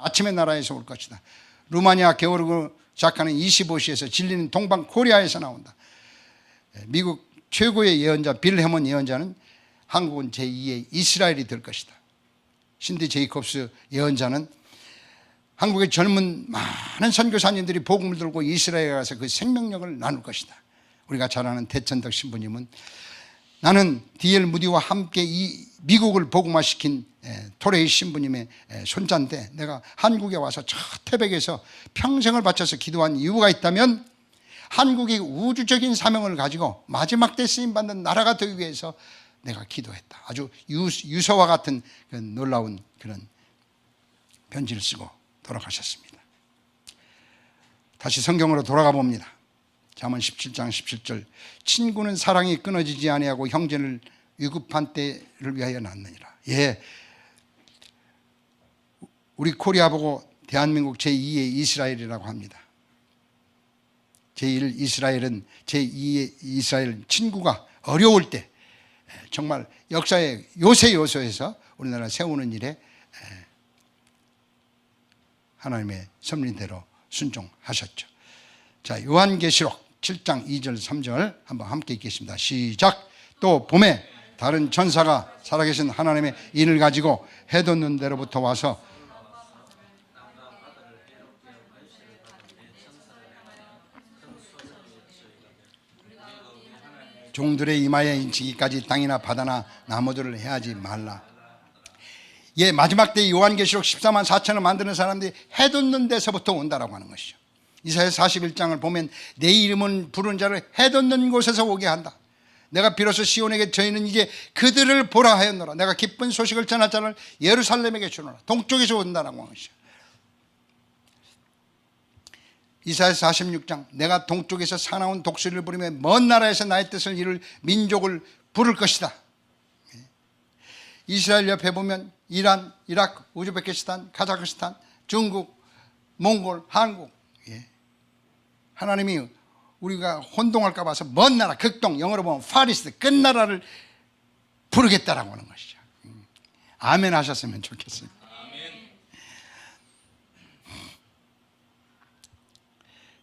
아침의 나라에서 올 것이다. 루마니아 게오르고 작가는 25시에서 진리는 동방 코리아에서 나온다. 미국 최고의 예언자 빌 해먼 예언자는 한국은 제2의 이스라엘이 될 것이다. 신디 제이콥스 예언자는 한국의 젊은 많은 선교사님들이 복음을 들고 이스라엘에 가서 그 생명력을 나눌 것이다. 우리가 잘 아는 대천덕 신부님은 나는 D.L. 무디와 함께 이 미국을 복음화시킨 토레이 신부님의 손자인데 내가 한국에 와서 저 태백에서 평생을 바쳐서 기도한 이유가 있다면 한국이 우주적인 사명을 가지고 마지막 때 쓰임받는 나라가 되기 위해서 내가 기도했다. 아주 유서와 같은 놀라운 그런 편지를 쓰고 돌아가셨습니다. 다시 성경으로 돌아가 봅니다. 잠언 17장 17절 친구는 사랑이 끊어지지 아니하고 형제를 위급한 때를 위하여 낳느니라. 예, 우리 코리아 보고 대한민국 제2의 이스라엘이라고 합니다. 제1 이스라엘은 제2의 이스라엘 친구가 어려울 때 정말 역사의 요새요소에서 우리나라 세우는 일에 하나님의 섭리대로 순종하셨죠. 자, 요한계시록 7장 2절 3절 한번 함께 읽겠습니다. 시작. 또 봄에 다른 천사가 살아계신 하나님의 인을 가지고 해 돋는 데로부터 와서 종들의 이마에 인치기까지 땅이나 바다나 나무들을 해하지 말라. 예, 마지막 때 요한계시록 14만 4천을 만드는 사람들이 해 돋는 데서부터 온다라고 하는 것이죠. 이사야 41장을 보면 내 이름은 부른 자를 해 돋는 곳에서 오게 한다. 내가 비로소 시온에게 저희는 이제 그들을 보라 하였노라. 내가 기쁜 소식을 전할 자를 예루살렘에게 주노라. 동쪽에서 온다라고 하는 것이죠. 이사야 46장 내가 동쪽에서 사나운 독수리를 부르며 먼 나라에서 나의 뜻을 이룰 민족을 부를 것이다. 이스라엘 옆에 보면 이란, 이라크, 우즈베키스탄, 카자흐스탄, 중국, 몽골, 한국. 하나님이 우리가 혼동할까 봐서 먼 나라, 극동, 영어로 보면 파리스, 끝나라를 부르겠다라고 하는 것이죠. 아멘 하셨으면 좋겠습니다.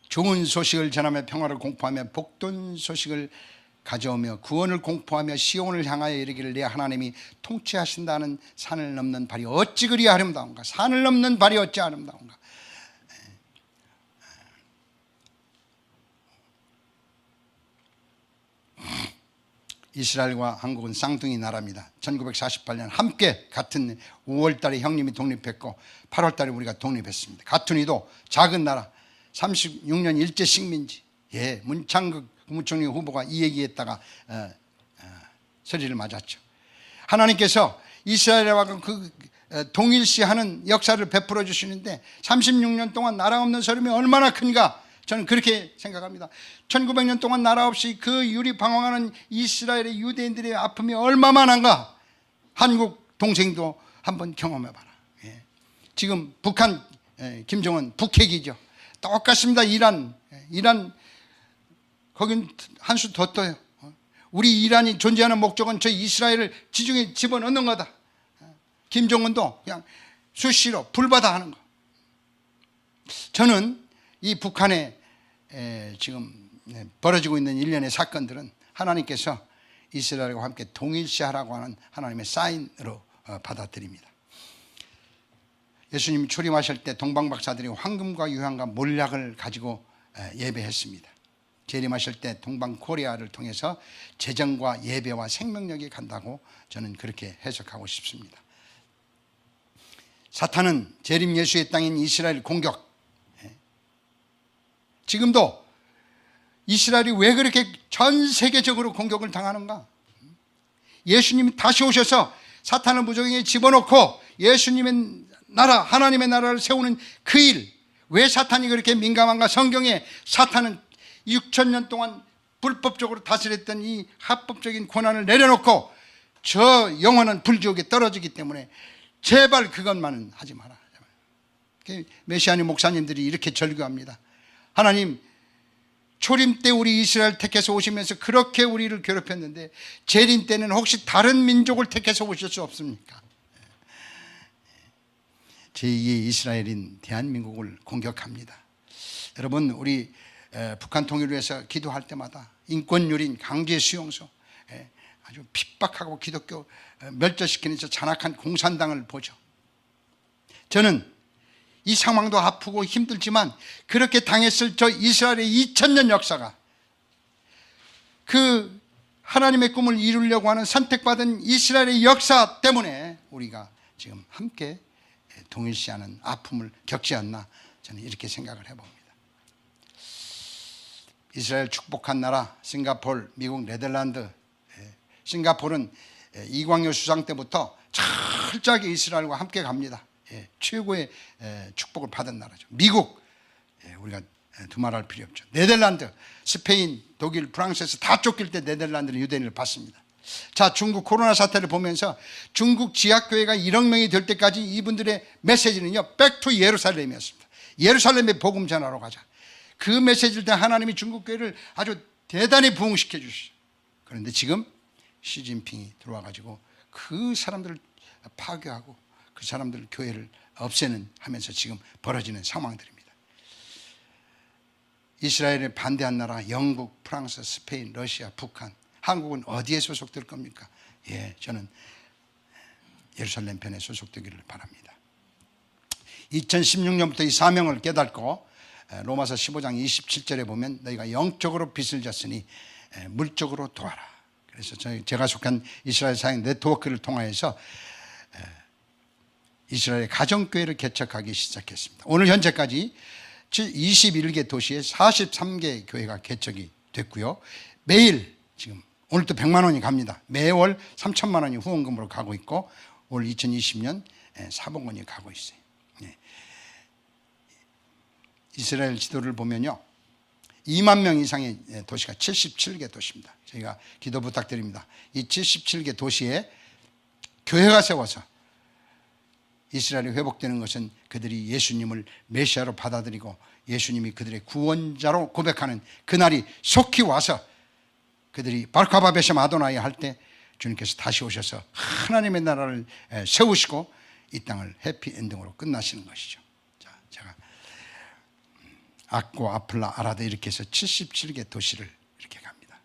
좋은 소식을 전하며 평화를 공포하며 복된 소식을 가져오며 구원을 공포하며 시온을 향하여 이르기를 내 하나님이 통치하신다는 산을 넘는 발이 어찌 그리 아름다운가. 산을 넘는 발이 어찌 아름다운가. 이스라엘과 한국은 쌍둥이 나라입니다. 1948년 함께 같은 5월달에 형님이 독립했고 8월달에 우리가 독립했습니다. 가투니도 작은 나라 36년 일제 식민지. 예, 문창극 국무총리 후보가 이 얘기했다가 소리를 맞았죠. 하나님께서 이스라엘과 그 동일시하는 역사를 베풀어 주시는데 36년 동안 나라 없는 서름이 얼마나 큰가 저는 그렇게 생각합니다. 1900년 동안 나라 없이 그 유리방황하는 이스라엘의 유대인들의 아픔이 얼마만한가. 한국 동생도 한번 경험해봐라. 예. 지금 북한 김정은 북핵이죠. 똑같습니다. 이란 거긴 한 수 더 떠요. 우리 이란이 존재하는 목적은 저 이스라엘을 지중해 집어넣는 거다. 김정은도 그냥 수시로 불바다 하는 거. 저는 이 북한에 지금 벌어지고 있는 일련의 사건들은 하나님께서 이스라엘과 함께 동일시하라고 하는 하나님의 사인으로 받아들입니다. 예수님이 출임하실 때 동방박사들이 황금과 유향과 몰약을 가지고 예배했습니다. 재림하실 때 동방코리아를 통해서 재정과 예배와 생명력이 간다고 저는 그렇게 해석하고 싶습니다. 사탄은 재림 예수의 땅인 이스라엘 공격, 지금도 이스라엘이 왜 그렇게 전 세계적으로 공격을 당하는가? 예수님이 다시 오셔서 사탄을 무적행에 집어넣고 예수님의 나라, 하나님의 나라를 세우는 그 일, 왜 사탄이 그렇게 민감한가? 성경에 사탄은 6,000년 동안 불법적으로 다스렸던 이 합법적인 권한을 내려놓고 저 영원한 불지옥에 떨어지기 때문에 제발 그것만은 하지 마라. 메시아니 목사님들이 이렇게 절규합니다. 하나님, 초림 때 우리 이스라엘 택해서 오시면서 그렇게 우리를 괴롭혔는데 재림 때는 혹시 다른 민족을 택해서 오실 수 없습니까? 제2의 이스라엘인 대한민국을 공격합니다. 여러분, 우리 북한 통일을 위해서 기도할 때마다 인권유린 강제 수용소, 아주 핍박하고 기독교 멸절시키는 저 잔악한 공산당을 보죠. 저는 이 상황도 아프고 힘들지만 그렇게 당했을 저 이스라엘의 2000년 역사가 그 하나님의 꿈을 이루려고 하는 선택받은 이스라엘의 역사 때문에 우리가 지금 함께 동일시하는 아픔을 겪지 않나, 저는 이렇게 생각을 해봅니다. 이스라엘 축복한 나라 싱가포르, 미국, 네덜란드. 싱가포르는 이광효 수상 때부터 철저하게 이스라엘과 함께 갑니다. 최고의 축복을 받은 나라죠. 미국, 우리가 두말할 필요 없죠. 네덜란드, 스페인, 독일, 프랑스에서 다 쫓길 때 네덜란드는 유대인을 받습니다. 자, 중국 코로나 사태를 보면서 중국 지하교회가 1억 명이 될 때까지 이분들의 메시지는요, 백투 예루살렘이었습니다. 예루살렘에 복음 전하러 가자. 그 메시지를 때 하나님이 중국 교회를 아주 대단히 부흥시켜 주시죠. 그런데 지금 시진핑이 들어와 가지고 그 사람들을 파괴하고 그 사람들 교회를 없애는 하면서 지금 벌어지는 상황들입니다. 이스라엘에 반대한 나라 영국, 프랑스, 스페인, 러시아, 북한, 한국은 어디에 소속될 겁니까? 저는 예루살렘 편에 소속되기를 바랍니다. 2016년부터 이 사명을 깨닫고 로마서 15장 27절에 보면 너희가 영적으로 빚을 졌으니 물적으로 도와라. 그래서 제가 속한 이스라엘 사역 네트워크를 통하여서 이스라엘 가정교회를 개척하기 시작했습니다. 오늘 현재까지 21개 도시에 43개 교회가 개척이 됐고요. 매일 지금 오늘도 100만 원이 갑니다. 매월 3천만 원이 후원금으로 가고 있고 올 2020년 4억 원이 가고 있어요. 이스라엘 지도를 보면요, 2만 명 이상의 도시가 77개 도시입니다. 저희가 기도 부탁드립니다. 이 77개 도시에 교회가 세워서 이스라엘이 회복되는 것은 그들이 예수님을 메시아로 받아들이고 예수님이 그들의 구원자로 고백하는 그날이 속히 와서 그들이 바르카바 베셈 아도나이 할 때 주님께서 다시 오셔서 하나님의 나라를 세우시고 이 땅을 해피엔딩으로 끝나시는 것이죠. 자, 제가 악고, 아플라, 아라드 이렇게 해서 77개 도시를 이렇게 갑니다.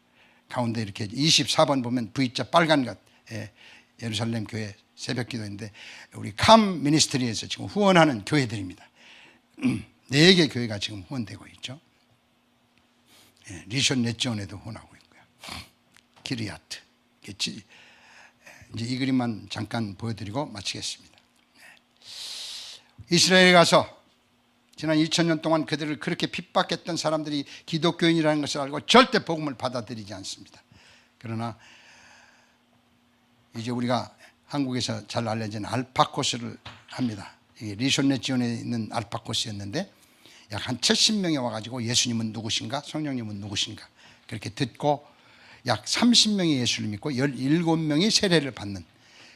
가운데 이렇게 24번 보면 V자 빨간 것, 예루살렘 교회 새벽 기도인데 우리 캄 미니스트리에서 지금 후원하는 교회들입니다. 4개 교회가 지금 후원되고 있죠. 리션 넷지온에도 후원하고 있고요. 기리아트. 이제 이 그림만 잠깐 보여드리고 마치겠습니다. 이스라엘에 가서 지난 2000년 동안 그들을 그렇게 핍박했던 사람들이 기독교인이라는 것을 알고 절대 복음을 받아들이지 않습니다. 그러나 이제 우리가 한국에서 잘 알려진 알파코스를 합니다. 이게 리션넷지온에 있는 알파코스였는데 약 한 70명이 와가지고 예수님은 누구신가, 성령님은 누구신가 그렇게 듣고 약 30명이 예수를 믿고 17명이 세례를 받는,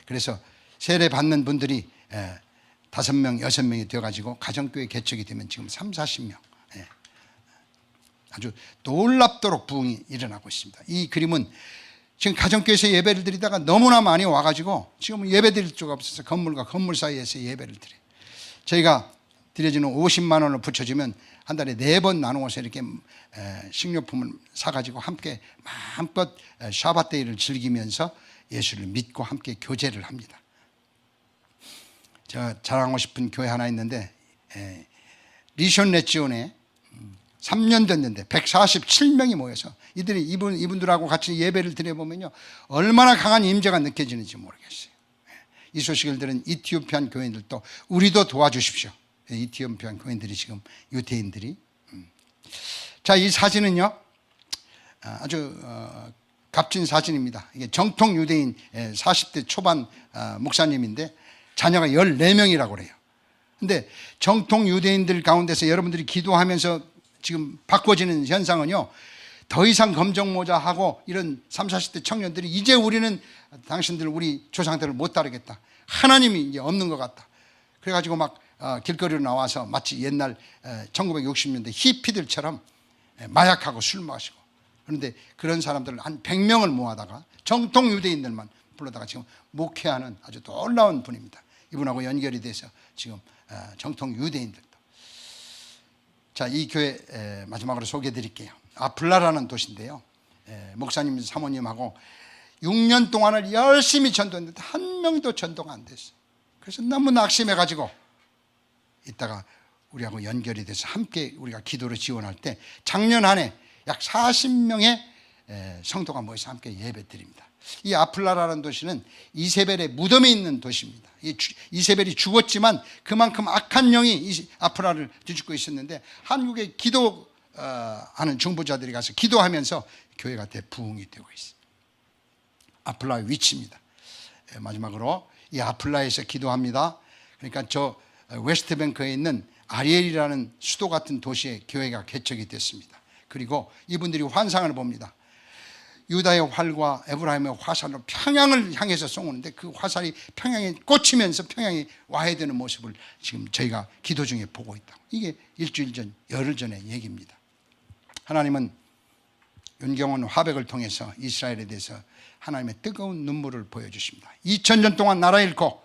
그래서 세례 받는 분들이 5명, 6명이 되어가지고 가정교회 개척이 되면 지금 30, 40명, 아주 놀랍도록 부흥이 일어나고 있습니다. 이 그림은 지금 가정교회에서 예배를 드리다가 너무나 많이 와가지고 지금은 예배 드릴 수가 없어서 건물과 건물 사이에서 예배를 드려요. 저희가 드려지는 50만 원을 붙여주면 한 달에 4번 나누어서 이렇게 식료품을 사가지고 함께 마음껏 샤밧데이를 즐기면서 예수를 믿고 함께 교제를 합니다. 제가 자랑하고 싶은 교회 하나 있는데 리션 넷지온에 3년 됐는데 147명이 모여서 이분들하고 같이 예배를 드려보면요, 얼마나 강한 임재가 느껴지는지 모르겠어요. 이 소식을 들은 이티오피안 교인들도 우리도 도와주십시오. 이티오피안 교인들이 지금 유대인들이. 자, 이 사진은요 아주 값진 사진입니다. 이게 정통 유대인 40대 초반 목사님인데 자녀가 14명이라고 그래요. 근데 정통 유대인들 가운데서 여러분들이 기도하면서 지금 바꿔지는 현상은요, 더 이상 검정모자하고 이런 30, 40대 청년들이 이제 우리는 당신들 우리 조상들을 못 따르겠다, 하나님이 이제 없는 것 같다, 그래가지고 막 길거리로 나와서 마치 옛날 1960년대 히피들처럼 마약하고 술 마시고, 그런데 그런 사람들을 한 100명을 모아다가 정통 유대인들만 불러다가 지금 목회하는 아주 놀라운 분입니다. 이분하고 연결이 돼서 지금 정통 유대인들도. 자, 이 교회 마지막으로 소개해 드릴게요. 아플라라는 도시인데요. 목사님, 사모님하고 6년 동안을 열심히 전도했는데 한 명도 전도가 안 됐어요. 그래서 너무 낙심해가지고 이따가 우리하고 연결이 돼서 함께 우리가 기도로 지원할 때 작년 한 해 약 40명의 성도가 모여서 함께 예배 드립니다. 이 아플라라는 도시는 이세벨의 무덤에 있는 도시입니다. 이세벨이 죽었지만 그만큼 악한 영이 이 아플라를 뒤집고 있었는데 한국의 기도하는 중보자들이 가서 기도하면서 교회가 대부흥이 되고 있습니다. 아플라의 위치입니다. 마지막으로 이 아플라에서 기도합니다. 그러니까 저 웨스트뱅크에 있는 아리엘이라는 수도 같은 도시에 교회가 개척이 됐습니다. 그리고 이분들이 환상을 봅니다. 유다의 활과 에브라임의 화살로 평양을 향해서 쏘는데 그 화살이 평양에 꽂히면서 평양이 와야 되는 모습을 지금 저희가 기도 중에 보고 있다고. 이게 일주일 전, 열흘 전의 얘기입니다. 하나님은 윤경원 화백을 통해서 이스라엘에 대해서 하나님의 뜨거운 눈물을 보여주십니다. 2000년 동안 나라 잃고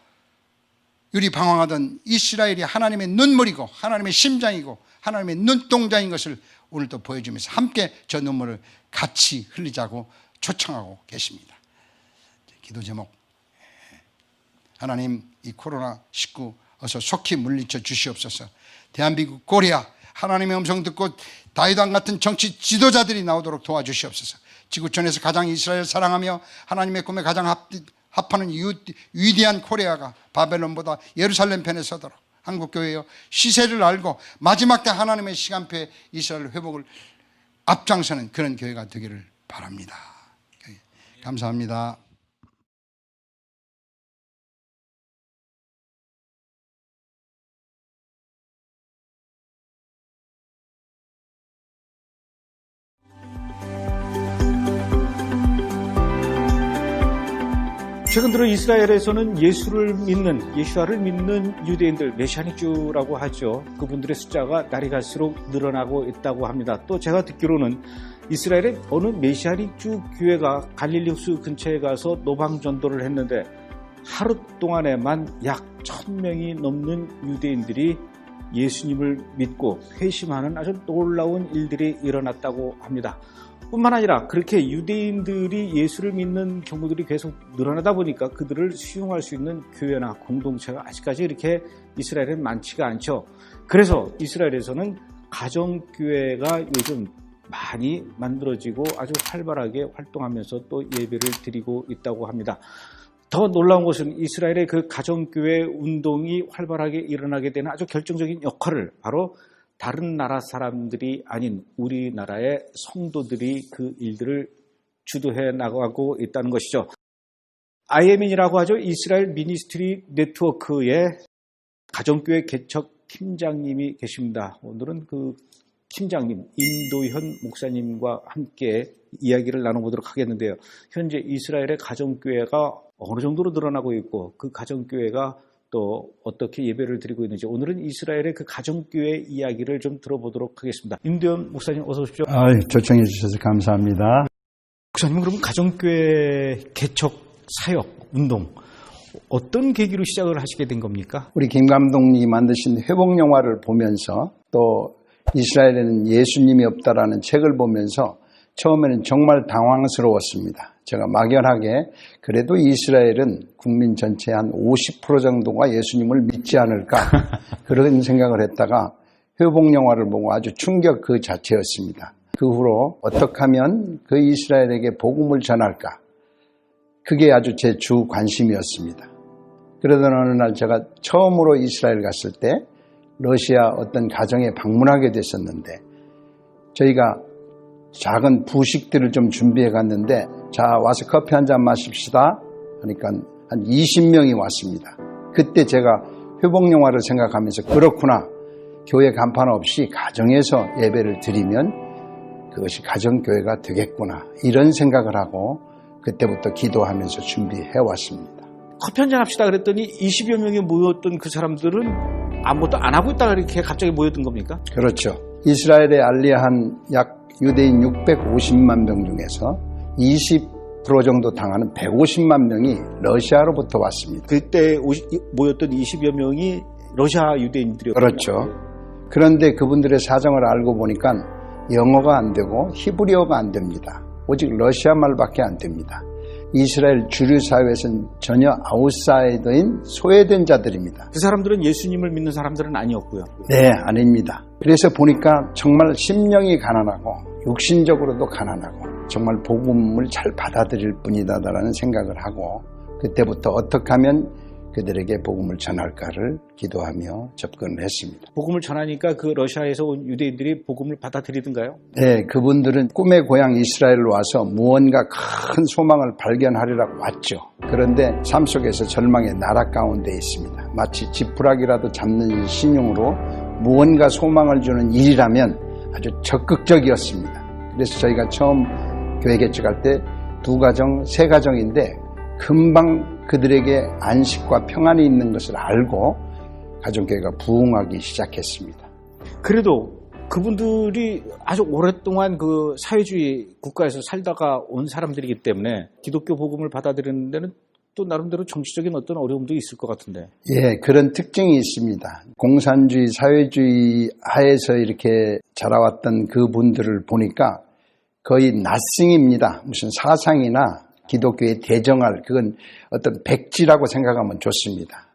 유리방황하던 이스라엘이 하나님의 눈물이고 하나님의 심장이고 하나님의 눈동자인 것을 오늘도 보여주면서 함께 저 눈물을 같이 흘리자고 초청하고 계십니다. 기도 제목, 하나님 이 코로나19 어서 속히 물리쳐 주시옵소서. 대한민국 코리아 하나님의 음성 듣고 다윗왕 같은 정치 지도자들이 나오도록 도와주시옵소서. 지구촌에서 가장 이스라엘 사랑하며 하나님의 꿈에 가장 합하는 위대한 코리아가 바벨론보다 예루살렘 편에 서도록 한국교회여 시세를 알고 마지막 때 하나님의 시간표에 이스라엘 회복을 앞장서는 그런 교회가 되기를 바랍니다. 감사합니다. 최근 들어 이스라엘에서는 예수아를 믿는 유대인들, 메시아닉주라고 하죠. 그분들의 숫자가 날이 갈수록 늘어나고 있다고 합니다. 또 제가 듣기로는 이스라엘의 어느 메시아닉주 교회가 갈릴리 호수 근처에 가서 노방전도를 했는데 하루 동안에만 약 1000명이 넘는 유대인들이 예수님을 믿고 회심하는 아주 놀라운 일들이 일어났다고 합니다. 뿐만 아니라 그렇게 유대인들이 예수를 믿는 경우들이 계속 늘어나다 보니까 그들을 수용할 수 있는 교회나 공동체가 아직까지 이렇게 이스라엘엔 많지가 않죠. 그래서 이스라엘에서는 가정교회가 요즘 많이 만들어지고 아주 활발하게 활동하면서 또 예배를 드리고 있다고 합니다. 더 놀라운 것은 이스라엘의 그 가정교회 운동이 활발하게 일어나게 되는 아주 결정적인 역할을 바로 다른 나라 사람들이 아닌 우리나라의 성도들이 그 일들을 주도해 나가고 있다는 것이죠. IMN이라고 하죠. 이스라엘 미니스트리 네트워크의 가정교회 개척 팀장님이 계십니다. 오늘은 그 팀장님 임도현 목사님과 함께 이야기를 나눠보도록 하겠는데요. 현재 이스라엘의 가정교회가 어느 정도로 늘어나고 있고 그 가정교회가 또 어떻게 예배를 드리고 있는지 오늘은 이스라엘의 그 가정교회 이야기를 좀 들어보도록 하겠습니다. 임도현 목사님 어서 오십시오. 초청해 주셔서 감사합니다. 목사님 그러면 가정교회 개척 사역 운동 어떤 계기로 시작을 하시게 된 겁니까? 우리 김 감독님이 만드신 회복 영화를 보면서 또 이스라엘에는 예수님이 없다라는 책을 보면서 처음에는 정말 당황스러웠습니다. 제가 막연하게 그래도 이스라엘은 국민 전체의 한 50% 정도가 예수님을 믿지 않을까 그런 생각을 했다가 회복 영화를 보고 아주 충격 그 자체였습니다. 그 후로 어떻게 하면 그 이스라엘에게 복음을 전할까 그게 아주 제 주 관심이었습니다. 그러던 어느 날 제가 처음으로 이스라엘 갔을 때 러시아 어떤 가정에 방문하게 됐었는데 저희가 작은 부식들을 좀 준비해 갔는데 자 와서 커피 한 잔 마십시다 하니까 한 20명이 왔습니다. 그때 제가 회복 영화를 생각하면서 그렇구나 교회 간판 없이 가정에서 예배를 드리면 그것이 가정교회가 되겠구나 이런 생각을 하고 그때부터 기도하면서 준비해 왔습니다. 커피 한잔 합시다 그랬더니 20여 명이 모였던 그 사람들은 아무것도 안 하고 있다가 이렇게 갑자기 모였던 겁니까? 그렇죠. 이스라엘에 알리한 약 유대인 650만 명 중에서 20% 정도 당하는 150만 명이 러시아로부터 왔습니다. 그때 모였던 20여 명이 러시아 유대인들이요. 그렇죠. 그런데 그분들의 사정을 알고 보니까 영어가 안 되고 히브리어가 안 됩니다. 오직 러시아 말밖에 안 됩니다. 이스라엘 주류 사회에서는 전혀 아웃사이더인 소외된 자들입니다. 그 사람들은 예수님을 믿는 사람들은 아니었고요. 네, 아닙니다. 그래서 보니까 정말 심령이 가난하고 육신적으로도 가난하고 정말 복음을 잘 받아들일 뿐이다라는 생각을 하고 그때부터 어떻게 하면 그들에게 복음을 전할까를 기도하며 접근을 했습니다. 복음을 전하니까 그 러시아에서 온 유대인들이 복음을 받아들이던가요? 네, 그분들은 꿈의 고향 이스라엘로 와서 무언가 큰 소망을 발견하리라고 왔죠. 그런데 삶 속에서 절망의 나락 가운데 있습니다. 마치 지푸라기라도 잡는 신용으로 무언가 소망을 주는 일이라면 아주 적극적이었습니다. 그래서 저희가 처음 교회 개척할 때 2가정, 3가정인데 금방 그들에게 안식과 평안이 있는 것을 알고 가정교회가 부흥하기 시작했습니다. 그래도 그분들이 아주 오랫동안 그 사회주의 국가에서 살다가 온 사람들이기 때문에 기독교 복음을 받아들이는 데는 또 나름대로 정치적인 어떤 어려움도 있을 것 같은데. 예, 그런 특징이 있습니다. 공산주의, 사회주의 하에서 이렇게 자라왔던 그분들을 보니까 거의 낫싱입니다. 무슨 사상이나 기독교에 대정할 그건 어떤 백지라고 생각하면 좋습니다.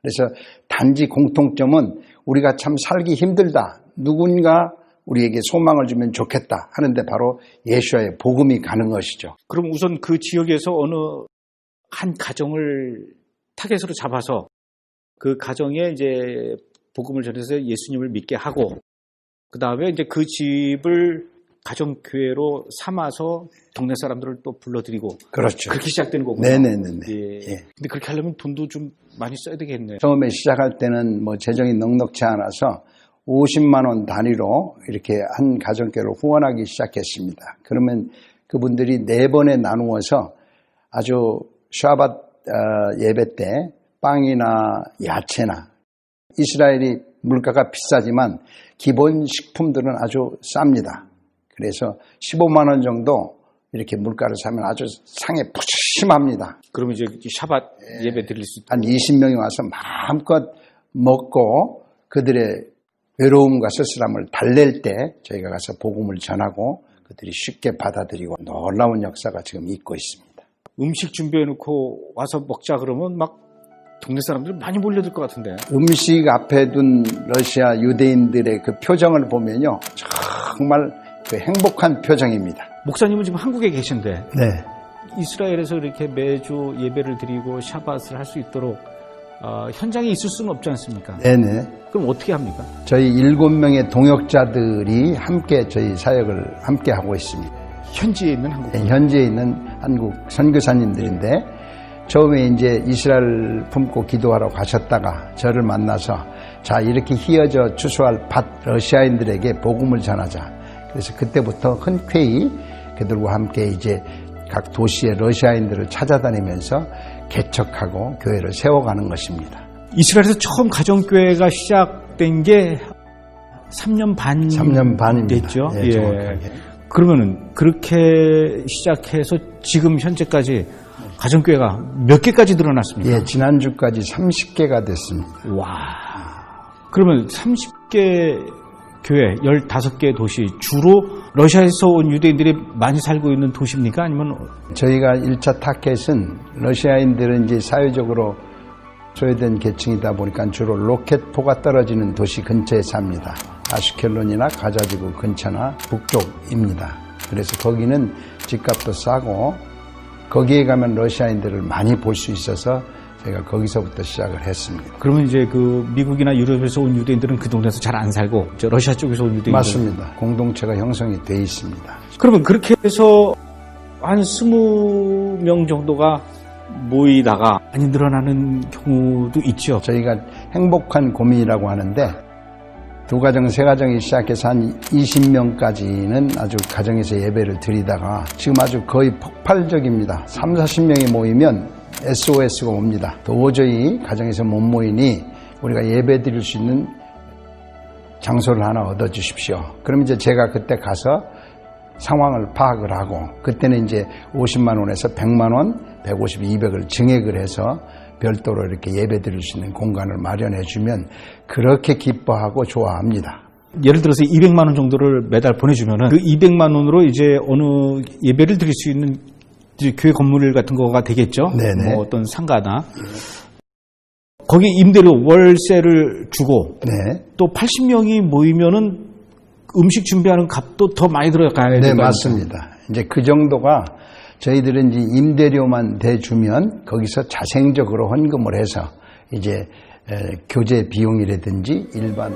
그래서 단지 공통점은 우리가 참 살기 힘들다. 누군가 우리에게 소망을 주면 좋겠다 하는데 바로 예수와의 복음이 가는 것이죠. 그럼 우선 그 지역에서 어느 한 가정을 타겟으로 잡아서 그 가정에 이제 복음을 전해서 예수님을 믿게 하고 그 다음에 이제 그 집을 가정교회로 삼아서 동네 사람들을 또 불러들이고. 그렇죠. 그렇게 시작되는 거군요. 네네네. 예. 예. 근데 그렇게 하려면 돈도 좀 많이 써야 되겠네요. 처음에 시작할 때는 뭐 재정이 넉넉치 않아서 50만 원 단위로 이렇게 한 가정교회를 후원하기 시작했습니다. 그러면 그분들이 4번에 나누어서 아주 샤밧 예배 때 빵이나 야채나 이스라엘이 물가가 비싸지만 기본 식품들은 아주 쌉니다. 그래서 15만 원 정도 이렇게 물가를 사면 아주 상에 푸짐합니다. 그러면 이제 샤밧 예배 드릴 수 있다. 한 20명이 와서 마음껏 먹고 그들의 외로움과 쓸쓸함을 달랠 때 저희가 가서 복음을 전하고 그들이 쉽게 받아들이고 놀라운 역사가 지금 있고 있습니다. 음식 준비해놓고 와서 먹자 그러면 막 동네 사람들이 많이 몰려들 것 같은데. 음식 앞에 둔 러시아 유대인들의 그 표정을 보면요. 정말 그 행복한 표정입니다. 목사님은 지금 한국에 계신데 네. 이스라엘에서 이렇게 매주 예배를 드리고 샤밧을 할 수 있도록 현장에 있을 수는 없지 않습니까? 네네. 그럼 어떻게 합니까? 저희 7명의 동역자들이 함께 저희 사역을 함께 하고 있습니다. 현지에 있는 한국. 네, 현지에 있는 한국 선교사님들인데 처음에 이제 이스라엘 품고 기도하러 가셨다가 저를 만나서 자 이렇게 휘어져 추수할 밭 러시아인들에게 복음을 전하자. 그래서 그때부터 흔쾌히 그들과 함께 이제 각 도시의 러시아인들을 찾아다니면서 개척하고 교회를 세워가는 것입니다. 이스라엘에서 처음 가정교회가 시작된 게 3년 반입니다. 됐죠? 예, 정확하게. 그러면은 그렇게 시작해서 지금 현재까지 가정교회가 몇 개까지 늘어났습니까? 예, 지난주까지 30개가 됐습니다. 와. 그러면 30개 교회, 15개 도시, 주로 러시아에서 온 유대인들이 많이 살고 있는 도시입니까? 아니면? 저희가 1차 타켓은 러시아인들은 이제 사회적으로 소외된 계층이다 보니까 주로 로켓포가 떨어지는 도시 근처에 삽니다. 아슈켈론이나 가자지구 근처나 북쪽입니다. 그래서 거기는 집값도 싸고 거기에 가면 러시아인들을 많이 볼 수 있어서 제가 거기서부터 시작을 했습니다. 그러면 이제 그 미국이나 유럽에서 온 유대인들은 그 동네에서 잘 안 살고 저 러시아 쪽에서 온 유대인들 맞습니다. 공동체가 형성이 돼 있습니다. 그러면 그렇게 해서 한 20명 정도가 모이다가 많이 늘어나는 경우도 있죠. 저희가 행복한 고민이라고 하는데 2가정, 3가정이 시작해서 한 20명까지는 아주 가정에서 예배를 드리다가 지금 아주 거의 폭발적입니다. 3, 40명이 모이면 SOS가 옵니다. 도저히 가정에서 못 모이니 우리가 예배 드릴 수 있는 장소를 하나 얻어주십시오. 그럼 이제 제가 그때 가서 상황을 파악을 하고 그때는 이제 50만 원에서 100만 원, 150, 200을 증액을 해서 별도로 이렇게 예배드릴 수 있는 공간을 마련해 주면 그렇게 기뻐하고 좋아합니다. 예를 들어서 200만 원 정도를 매달 보내주면은 그 200만 원으로 이제 어느 예배를 드릴 수 있는 이제 교회 건물 같은 거가 되겠죠. 네네. 뭐 어떤 상가나 거기 임대료 월세를 주고 네. 또 80명이 모이면은 음식 준비하는 값도 더 많이 들어가야 네, 되니까. 맞습니다. 이제 그 정도가 저희들은 이제 임대료만 대주면 거기서 자생적으로 헌금을 해서 이제 교재 비용이라든지 일반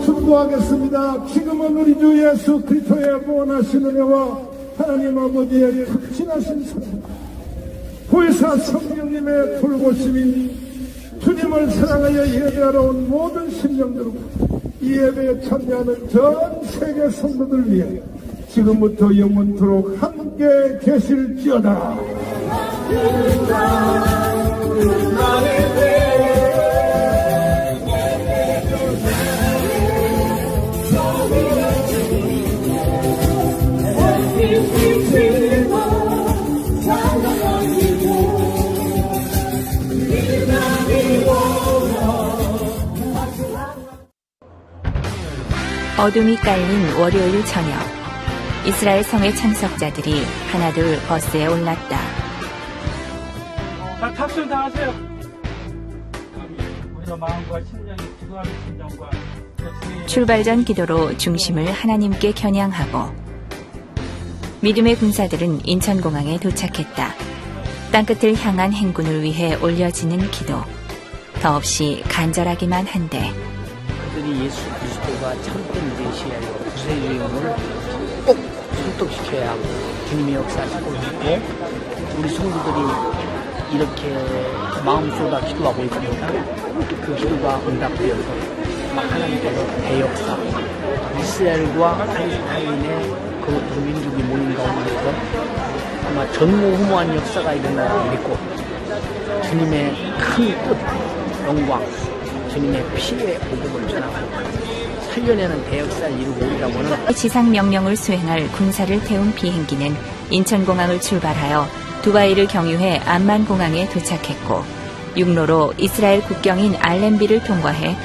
축복하겠습니다. 지금은 우리 주 예수 그리스도의 구원하신 은혜와 하나님 아버지의 극진하신 사랑, 구의사 성령님의 돌보심이 주님을 사랑하여 예배하러 온 모든 심령들과 이 예배에 참여하는 전 세계 성도들 위해 지금부터 영원토록 함께 계실지어다. 어둠이 깔린 월요일 저녁, 이스라엘 성의 참석자들이 하나둘 버스에 올랐다. 자, 탑승 다 하세요. 우리의 마음과 심령이 기도하는 심령과 출발 전 기도로 중심을 하나님께 겨냥하고 믿음의 군사들은 인천공항에 도착했다. 땅끝을 향한 행군을 위해 올려지는 기도. 더없이 간절하기만 한데 그들이 예수 그리스도가 참된 메시아요 구세주임을 꼭 설득시켜야 하고 주님의 역사를 꼭 믿고 우리 성도들이 이렇게 마음 쏟아 기도하고 있습니다. 그 기도가 응답되어서 하나님께서 대역사 이스라엘과 팔레스타인의 그 두 민족이 모인 가운데서 아마 전무후무한 역사가 일어나리라 믿고 주님의 큰 뜻, 영광, 주님의 피의 복음을 전하고 살려내는 대역사를 이루고 오리라고는 지상 명령을 수행할 군사를 태운 비행기는 인천공항을 출발하여 두바이를 경유해 암만공항에 도착했고 육로로 이스라엘 국경인 알렘비를 통과해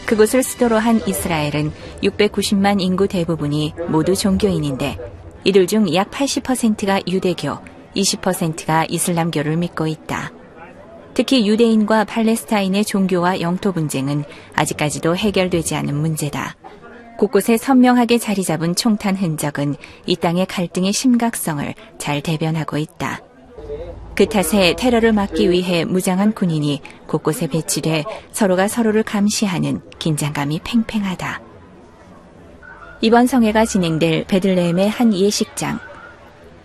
그곳을 수도로 한 이스라엘은 690만 인구 대부분이 모두 종교인인데 이들 중 약 80%가 유대교, 20%가 이슬람교를 믿고 있다. 특히 유대인과 팔레스타인의 종교와 영토 분쟁은 아직까지도 해결되지 않은 문제다. 곳곳에 선명하게 자리 잡은 총탄 흔적은 이 땅의 갈등의 심각성을 잘 대변하고 있다. 그 탓에 테러를 막기 위해 무장한 군인이 곳곳에 배치돼 서로가 서로를 감시하는 긴장감이 팽팽하다. 이번 성회가 진행될 베들레헴의 한 예식장.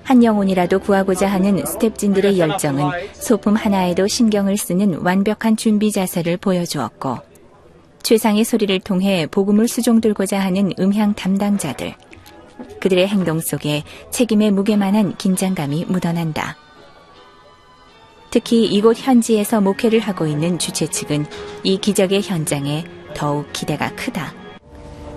한 영혼이라도 구하고자 하는 스텝진들의 열정은 소품 하나에도 신경을 쓰는 완벽한 준비 자세를 보여주었고 최상의 소리를 통해 복음을 수종들고자 하는 음향 담당자들. 그들의 행동 속에 책임의 무게만한 긴장감이 묻어난다. 특히 이곳 현지에서 목회를 하고 있는 주최 측은 이 기적의 현장에 더욱 기대가 크다.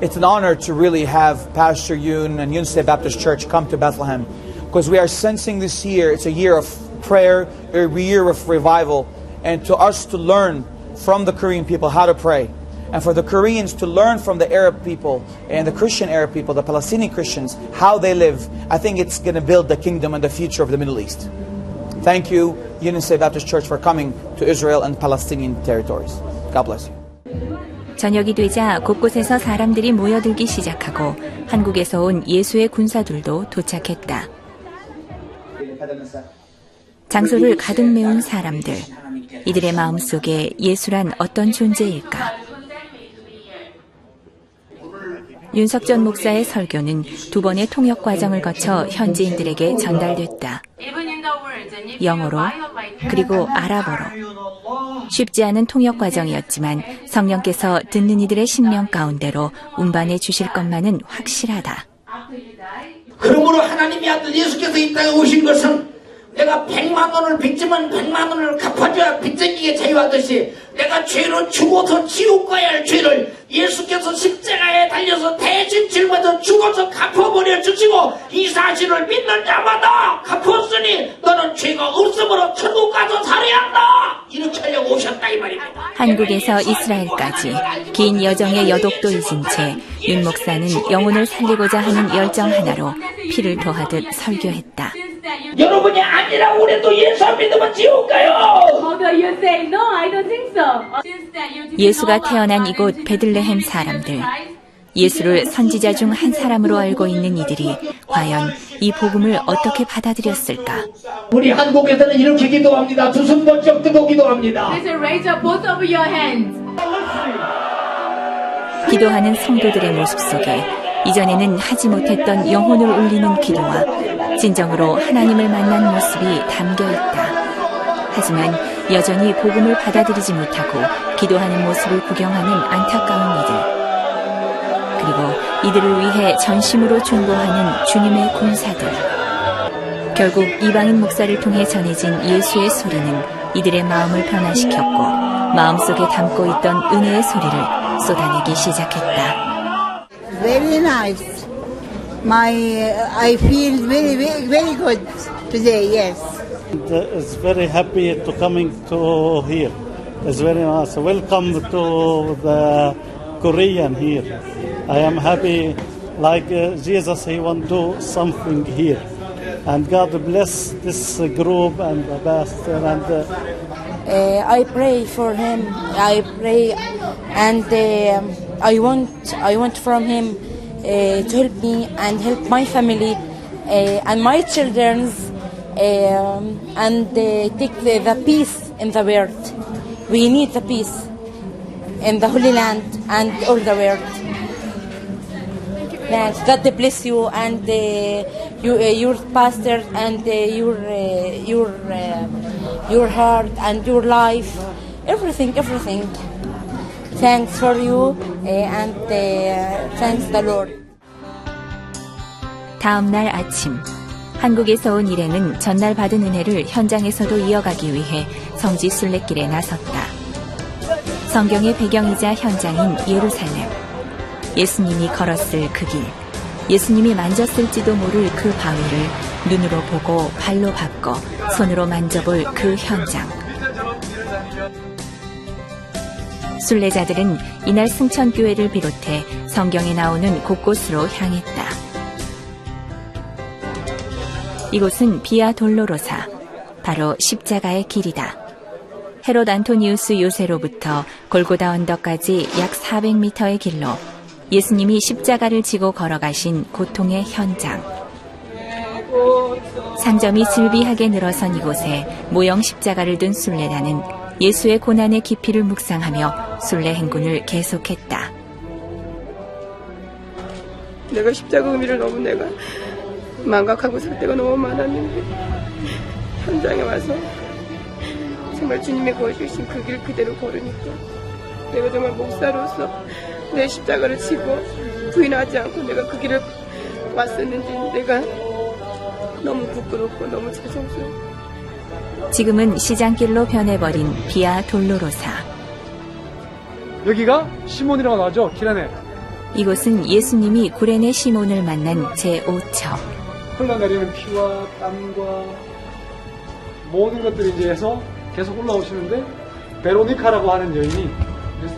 It's an honor to really have Pastor Yoon and Yoon State Baptist Church come to Bethlehem because we are sensing this year it's a year of prayer, a year of revival, and to us to learn from the Korean people how to pray. And for the Koreans to learn from the Arab people and the Christian Arab people, the Palestinian Christians, how they live, I think it's going to build the kingdom and the future of the Middle East. Thank you, Union State Baptist Church, for coming to Israel and Palestinian territories. God bless you. 저녁이 되자 곳곳에서 사람들이 모여들기 시작하고 한국에서 온 예수의 군사들도 도착했다. 장소를 가득 메운 사람들. 이들의 마음속에 예수란 어떤 존재일까? 윤석전 목사의 설교는 두 번의 통역 과정을 거쳐 현지인들에게 전달됐다. Even in the words, 영어로, 그리고 아랍어로. 쉽지 않은 통역 과정이었지만 성령께서 듣는 이들의 심령 가운데로 운반해 주실 것만은 확실하다. 그러므로 하나님의 아들 예수께서 이 땅에 오신 것은 내가 100만 원을 빚지면 100만 원을 갚아줘야 빚쟁이게 자유하듯이 내가 죄로 죽어서 지옥 가야 할 죄를 예수께서 십자가에 달려서 대신 짊어져 죽어서 갚아버려 주시고 이 사실을 믿는 자마다 갚았으니 너는 죄가 없으므로 천국 가서 살아야 한다. 이렇게 하려고 오셨다 이 말입니다. 한국에서 이스라엘까지 긴 여정의 여독도 잊은 채 윤 목사는 영혼을 살리고자 하는 열정 하나로 피를 토하듯 설교했다. 여러분이 아니라고 그래도 예수 안 믿으면 지옥 가요. 예수가 태어난 이곳 베들레헴 사람들. 예수를 선지자 중 한 사람으로 알고 있는 이들이 과연 이 복음을 어떻게 받아들였을까? 우리 한국에서는 이렇게 기도합니다. 두 손 번쩍 뜨고 기도합니다. 기도하는 성도들의 모습 속에 이전에는 하지 못했던 영혼을 울리는 기도와 진정으로 하나님을 만난 모습이 담겨 있다. 하지만 여전히 복음을 받아들이지 못하고 기도하는 모습을 구경하는 안타까운 이들. 그리고 이들을 위해 전심으로 중보하는 주님의 군사들. 결국 이방인 목사를 통해 전해진 예수의 소리는 이들의 마음을 변화시켰고 마음속에 담고 있던 은혜의 소리를 쏟아내기 시작했다. Very nice. I feel very good today. Yes. It's very happy to coming to here. It's very nice. Welcome to the Korean here. I am happy, like Jesus. He want to do something here, and God bless this group and the pastor and. I pray for him. I pray, and I want from him to help me and help my family and my children, and take the peace in the world. We need the peace in the Holy Land and all the world. Thanks. God bless you and your pastor and your heart and your life, everything. Thanks for you and thanks the Lord. 다음 날 아침, 한국에서 온 일행은 전날 받은 은혜를 현장에서도 이어가기 위해 성지 순례길에 나섰다. 성경의 배경이자 현장인 예루살렘. 예수님이 걸었을 그 길, 예수님이 만졌을지도 모를 그 바위를 눈으로 보고 발로 밟고 손으로 만져볼 그 현장. 순례자들은 이날 승천교회를 비롯해 성경에 나오는 곳곳으로 향했다. 이곳은 비아 돌로로사, 바로 십자가의 길이다. 헤롯 안토니우스 요새로부터 골고다 언덕까지 약 400m의 길로 예수님이 십자가를 지고 걸어가신 고통의 현장. 상점이 즐비하게 늘어선 이곳에 모형 십자가를 든 순례단은 예수의 고난의 깊이를 묵상하며 순례 행군을 계속했다. 내가 십자가 의미를 너무 내가 망각하고 살 때가 너무 많았는데 현장에 와서 정말 주님이 보여주신 그 길 그대로 걸으니까 내가 정말 목사로서 내 십자가를 지고 부인하지 않고 내가 그 길을 왔었는지 내가 너무 부끄럽고 너무 죄송스러워. 지금은 시장길로 변해버린 비아 돌로로사. 여기가 시몬이라고 하죠. 키레네. 이곳은 예수님이 구레네 시몬을 만난 제5처. 흘러내리는 피와 땀과 모든 것들이 이제 해서 계속 올라오시는데 베로니카라고 하는 여인이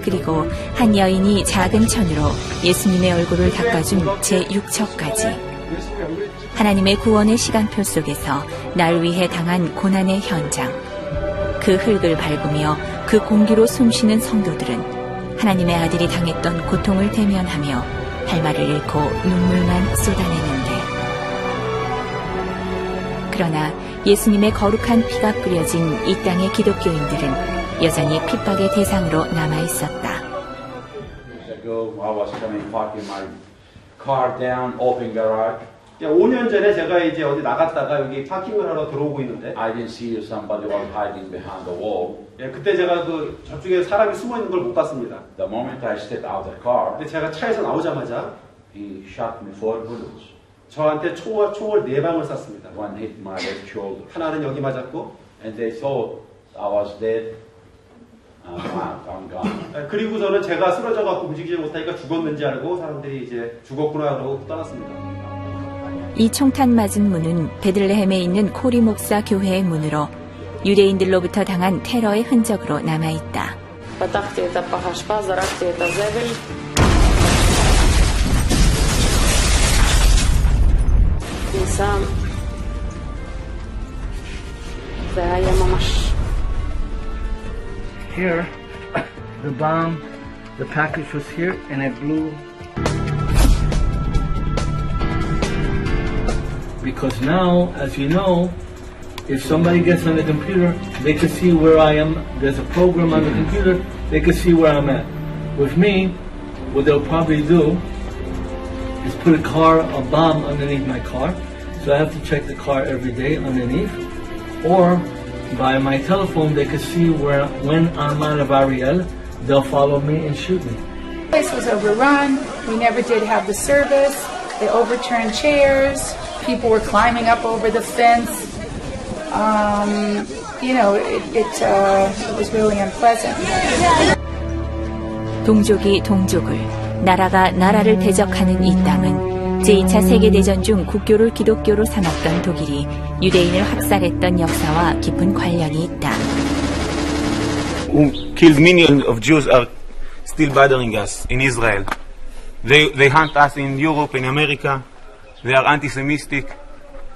그리고 한 여인이 작은 천으로 예수님의 얼굴을 닦아준 제6처까지. 하나님의 구원의 시간표 속에서 날 위해 당한 고난의 현장. 그 흙을 밟으며 그 공기로 숨쉬는 성도들은 하나님의 아들이 당했던 고통을 대면하며 할 말을 잃고 눈물만 쏟아내는데. 그러나 예수님의 거룩한 피가 뿌려진 이 땅의 기독교인들은 여전히 핍박의 대상으로 남아있었다. I was coming parking my car down open garage 5년 전에 제가 이제 어디 나갔다가 여기 파킹을 하러 들어오고 있는데 I didn't see if somebody was hiding behind the wall. 예, 그때 제가 그 저쪽에 사람이 숨어 있는 걸 못 봤습니다. The moment I stepped out the car, 근데 제가 차에서 나오자마자 he shot me 4 bullets. 저한테 총을 4방을 쐈습니다. One hit my left shoulder. 하나는 여기 맞았고, And they thought I was dead. I'm gone. 그리고 저는 제가 쓰러져갖고 움직이지 못하니까 죽었는지 알고 사람들이 이제 죽었구나 그러고 떠났습니다. 이 총탄 맞은 문은 베들레헴에 있는 코리 목사 교회의 문으로 유대인들로부터 당한 테러의 흔적으로 남아있다. Here, the bomb, the package was here, and it blew. Because now, as you know, if somebody gets on the computer, they can see where I am. There's a program on the computer, they can see where I'm at. With me, what they'll probably do is put a bomb underneath my car. So I have to check the car every day underneath. Or by my telephone, they can see when I'm out of Ariel, they'll follow me and shoot me. The place was overrun. We never did have the service. They overturned chairs. People were climbing up over the fence. It was really unpleasant. 동족이 동족을, 나라가 나라를 대적하는 이 땅은 제2차 세계대전 중 국교를 기독교로 삼았던 독일이 유대인을 학살했던 역사와 깊은 관련이 있다. Who killed millions of Jews are still bothering us in Israel. They hunt us in Europe, in America. They are anti-Semitic.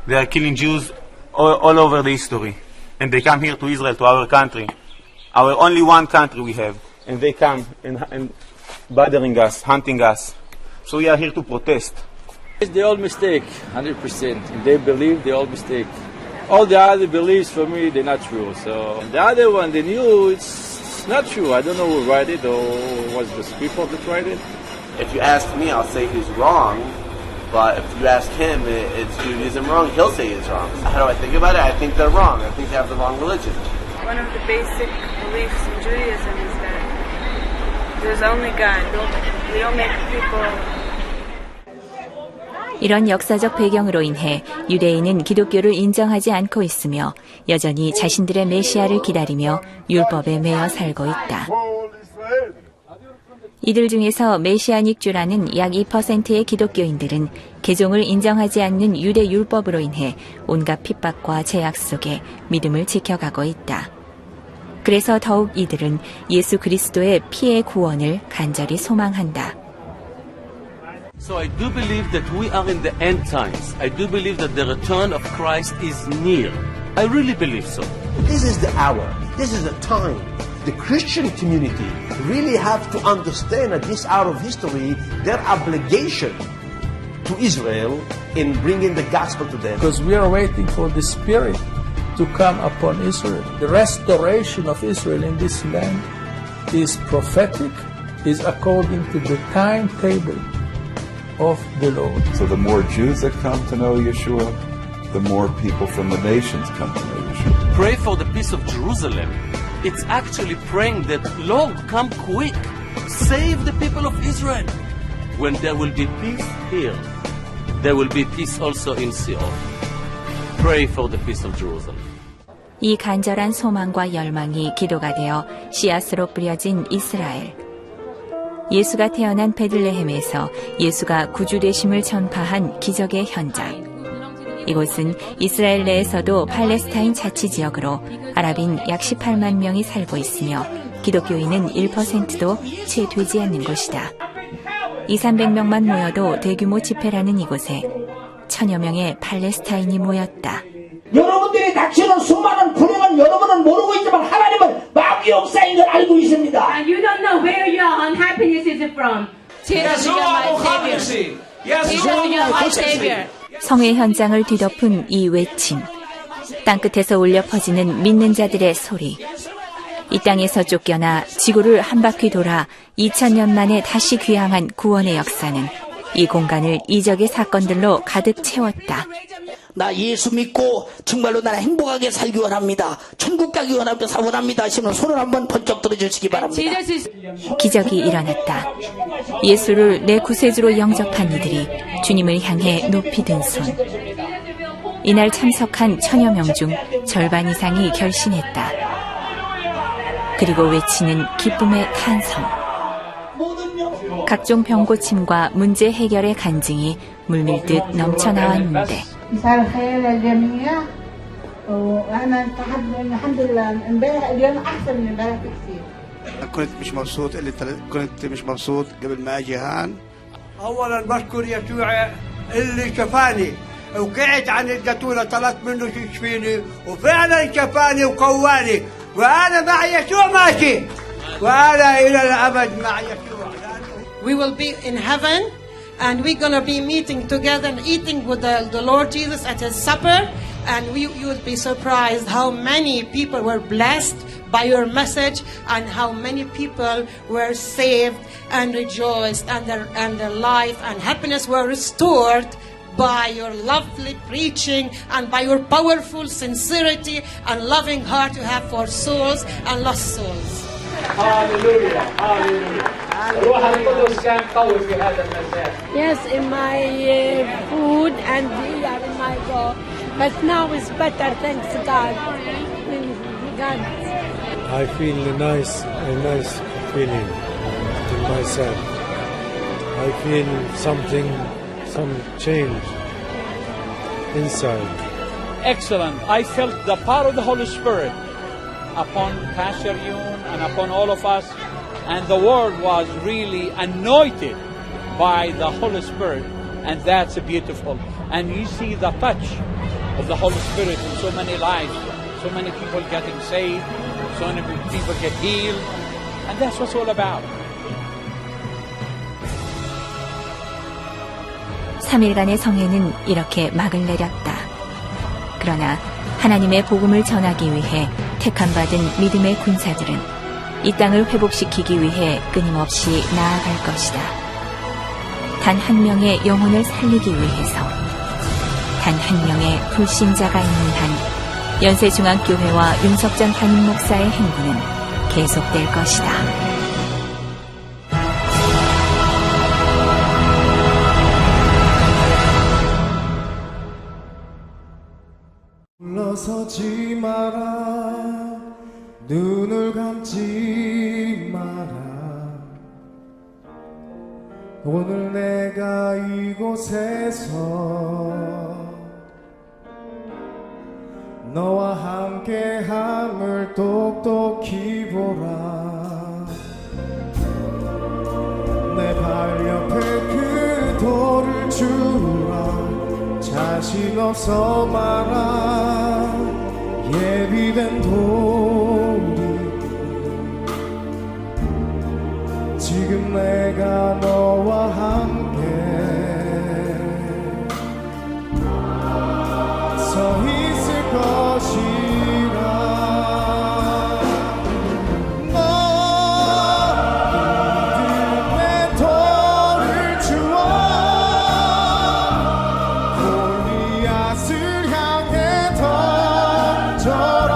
They are killing Jews all over the history. And they come here to Israel, to our country. Our only one country we have. And they come and bothering us, hunting us. So we are here to protest. They all mistake, 100%. And they believe they all mistake. All the other beliefs for me, they're not true. So the other one, they knew it's not true. I don't know who wrote it or was the people that wrote it. If you ask me, I'll say he's wrong. But if you ask him, it's Judaism wrong, he'll say it's wrong. How do I think about it? I think they're wrong. I think they have the wrong religion. One of the basic beliefs in Judaism is that there's only God. We don't make people. 이런 역사적 배경으로 인해 유대인은 기독교를 인정하지 않고 있으며 여전히 자신들의 메시아를 기다리며 율법에 매여 살고 있다. 이들 중에서 메시아닉주라는 약 2%의 기독교인들은 개종을 인정하지 않는 유대 율법으로 인해 온갖 핍박과 제약 속에 믿음을 지켜가고 있다. 그래서 더욱 이들은 예수 그리스도의 피의 구원을 간절히 소망한다. So I do believe that we are in the end times. I do believe that the return of Christ is near. I really believe so. This is the hour. This is the time. The Christian community really have to understand at this hour of history their obligation to Israel in bringing the gospel to them. Because we are waiting for the Spirit to come upon Israel. The restoration of Israel in this land is prophetic, is according to the timetable of the Lord. So the more Jews that come to know Yeshua, the more people from the nations come to know Yeshua. Pray for the peace of Jerusalem. It's actually praying that, Lord, come quick. Save the people of Israel. When there will be peace here, there will be peace also in Seol. Pray for the peace of Jerusalem. 이 간절한 소망과 열망이 기도가 되어 씨앗으로 뿌려진 이스라엘. 예수가 태어난 베들레헴에서 예수가 구주되심을 전파한 기적의 현장. 이곳은 이스라엘 내에서도 팔레스타인 자치지역으로 아랍인 약 18만 명이 살고 있으며 기독교인은 1%도 채 되지 않는 곳이다. 200~300명만 모여도 대규모 집회라는 이곳에 1000여 명의 팔레스타인이 모였다. 여러분들이 닥치는 수많은 불행은 여러분은 모르고 있지만 하나님은 마귀 역사인 걸 알고 있습니다. You don't know where your unhappiness is from. Jesus is my savior. Jesus is my savior. 성회 현장을 뒤덮은 이 외침. 땅끝에서 울려 퍼지는 믿는 자들의 소리. 이 땅에서 쫓겨나 지구를 한 바퀴 돌아 2000년 만에 다시 귀향한 구원의 역사는 이 공간을 이적의 사건들로 가득 채웠다. 나 예수 믿고 정말로 나는 행복하게 살기 원합니다. 천국 가기 원합니다 하시면 손을 한번 번쩍 들어주시기 바랍니다. 기적이 일어났다. 예수를 내 구세주로 영접한 이들이 주님을 향해 높이 든 손. 이날 참석한 1000여 명 중 절반 이상이 결신했다. 그리고 외치는 기쁨의 탄성. 각종 병고침과 문제 해결의 간증이 물밀듯 넘쳐나왔는데 مساء الخير للجميع وانا الحمد لله امبارح اليوم احسن من امبارح بكثير. كنت مش مبسوط كنت مش مبسوط قبل ما اجي هان. اولا بشكر يسوع اللي شفاني وقعت عن الجاتوره طلبت منه يشفيني وفعلا شفاني وقواني وانا مع يسوع ماشي وانا الى الابد مع يسوع. We will be in heaven and we're going to be meeting together and eating with the Lord Jesus at his supper, and you would be surprised how many people were blessed by your message and how many people were saved and rejoiced and their life and happiness were restored by your lovely preaching and by your powerful sincerity and loving heart you have for souls and lost souls. Hallelujah, hallelujah. روح القدس كان قوي في هذا المساء. Yes, in my food and here in my go, but now it's better, thanks God. God. I feel a nice feeling in myself. I feel some change inside. Excellent. I felt the power of the Holy Spirit upon Pastor Yun and upon all of us, and the word was really anointed by the Holy Spirit, and that's beautiful. And you see the touch of the Holy Spirit in so many lives, so many people getting saved, so many people get healed, and that's what it's all about. 3일간의 성회는 이렇게 막을 내렸다. 그러나 하나님의 복음을 전하기 위해 택함받은 믿음의 군사들은 이 땅을 회복시키기 위해 끊임없이 나아갈 것이다. 단 한 명의 영혼을 살리기 위해서, 단 한 명의 불신자가 있는 한 연세중앙교회와 윤석전 담임 목사의 행군은 계속될 것이다. 물러서지 마라, 눈을 감지 마라. 오늘 내가 이곳에서 너와 함께함을 똑똑히 보라. 내 발 옆에 그 돌을 주라. 자신 없어 마라. 예비된 돌이 지금 내가 너와 함께 서 있을 것이라. 너 믿음의 돌을 주어 골리앗을 향해 던져라.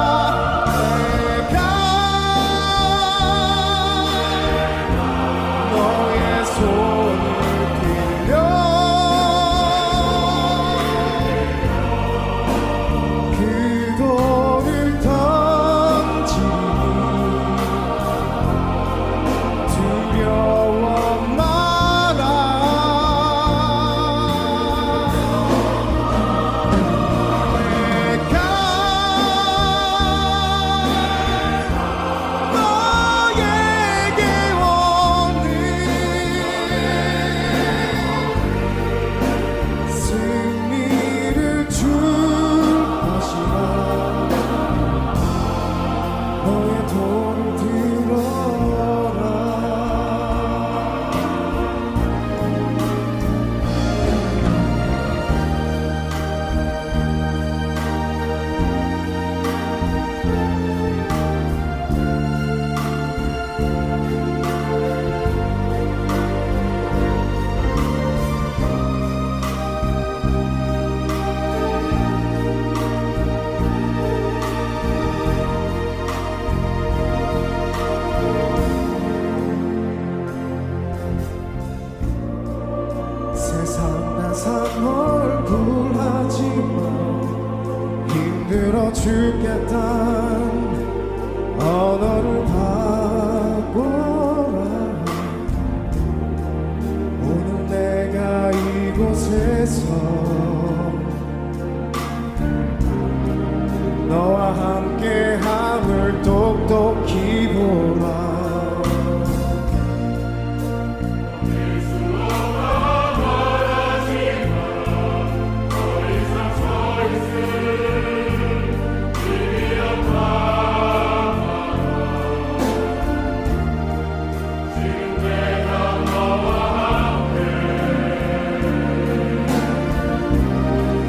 듣겠단 언어를 바꿔라. 오늘 내가 이곳에서 너와 함께